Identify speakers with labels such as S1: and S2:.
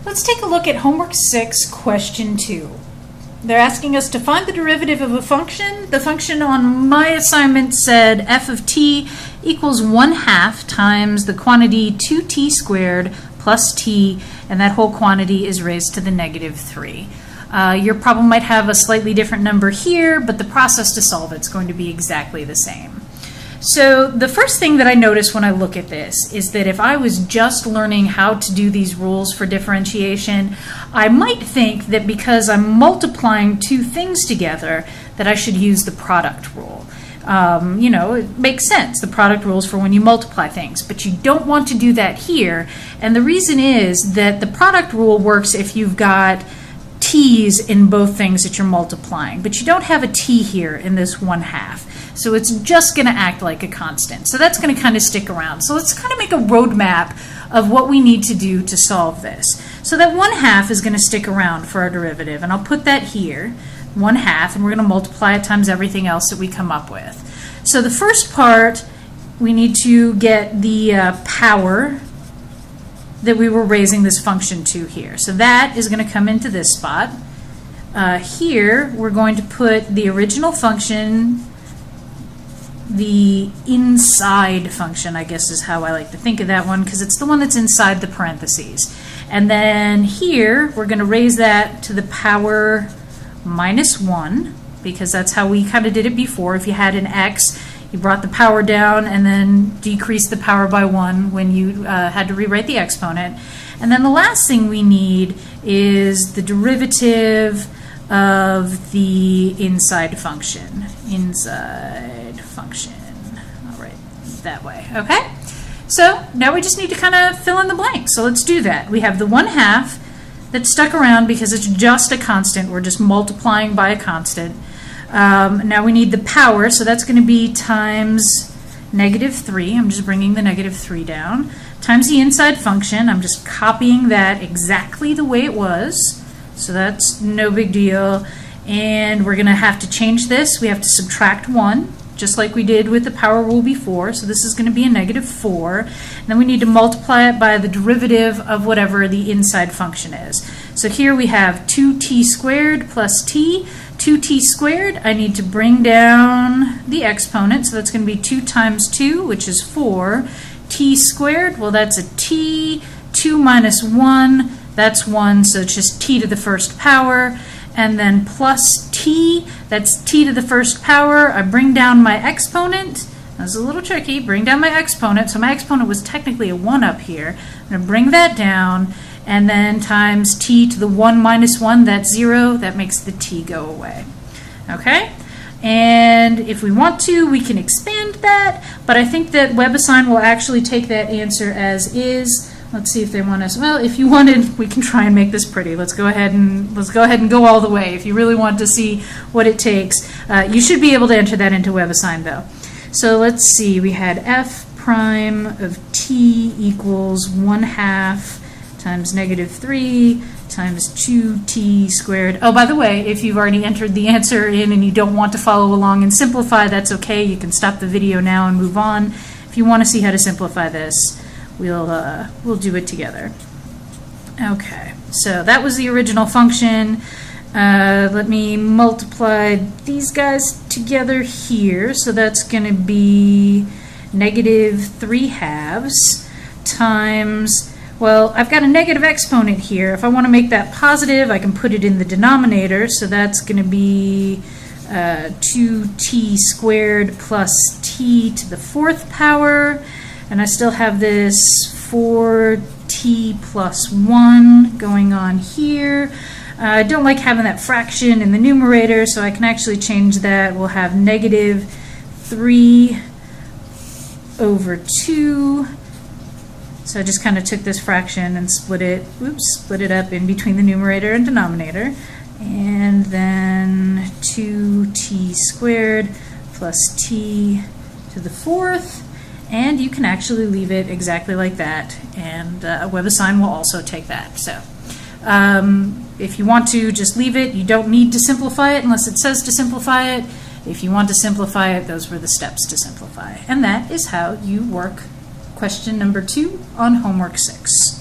S1: Let's take a look at homework 6, question 2. They're asking us to find the derivative of a function. The function on my assignment said f of t equals 1/2 times the quantity 2t squared plus t, and that whole quantity is raised to the -3. Your problem might have a slightly different number here, but the process to solve it's going to be exactly the same. So the first thing that I notice when I look at this is that if I was just learning how to do these rules for differentiation, I might think that because I'm multiplying two things together that I should use the product rule. You know, it makes sense. The product rule is for when you multiply things, but you don't want to do that here. And the reason is that the product rule works if you've got t's in both things that you're multiplying, but you don't have a t here in this 1/2. So it's just going to act like a constant. So that's going to kind of stick around. So let's kind of make a roadmap of what we need to do to solve this. So that 1/2 is going to stick around for our derivative, and I'll put that here, 1/2, and we're going to multiply it times everything else that we come up with. So the first part, we need to get the power that we were raising this function to here. So that is going to come into this spot. Here, we're going to put the original function, the inside function, I guess is how I like to think of that one, because it's the one that's inside the parentheses. And then here, we're going to raise that to the power -1, because that's how we kind of did it before. If you had an x, you brought the power down and then decreased the power by 1 when you had to rewrite the exponent. And then the last thing we need is the derivative of the inside function. All right, that way. Okay? So now we just need to kind of fill in the blanks. So let's do that. We have the 1/2 that's stuck around because it's just a constant. We're just multiplying by a constant. Now we need the power, so that's going to be times -3. I'm just bringing the -3 down. Times the inside function. I'm just copying that exactly the way it was. So that's no big deal. And we're going to have to change this. We have to subtract 1, just like we did with the power rule before. So this is going to be a -4. And then we need to multiply it by the derivative of whatever the inside function is. So here we have 2t squared plus t. 2t squared, I need to bring down the exponent. So that's going to be 2 times 2, which is 4. T squared, well, that's a t. 2 minus 1, that's 1. So it's just t to the first power. And then plus t, that's t to the first power. I bring down my exponent. That's a little tricky. Bring down my exponent. So my exponent was technically a 1 up here. I'm going to bring that down. And then times t to the 1 minus 1, that's 0. That makes the t go away. Okay? And if we want to, we can expand that. But I think that WebAssign will actually take that answer as is. Let's see if they want us. Well, if you wanted, we can try and make this pretty. Let's go ahead and go all the way. If you really want to see what it takes, you should be able to enter that into WebAssign though. So let's see. We had f prime of t equals 1/2 times -3 times 2t squared. Oh, by the way, if you've already entered the answer in and you don't want to follow along and simplify, that's okay. You can stop the video now and move on. If you want to see how to simplify this, we'll do it together. Okay, so that was the original function. Let me multiply these guys together here. So that's going to be -3/2 times, well, I've got a negative exponent here. If I want to make that positive, I can put it in the denominator. So that's going to be 2t squared plus t to the 4th power. And I still have this 4t plus 1 going on here. I don't like having that fraction in the numerator, so I can actually change that. We'll have -3/2. So I just kind of took this fraction and split it up in between the numerator and denominator. And then 2t squared plus t to the 4th. And you can actually leave it exactly like that. And WebAssign will also take that. So if you want to just leave it, you don't need to simplify it unless it says to simplify it. If you want to simplify it, those were the steps to simplify. And that is how you work question number 2 on homework 6.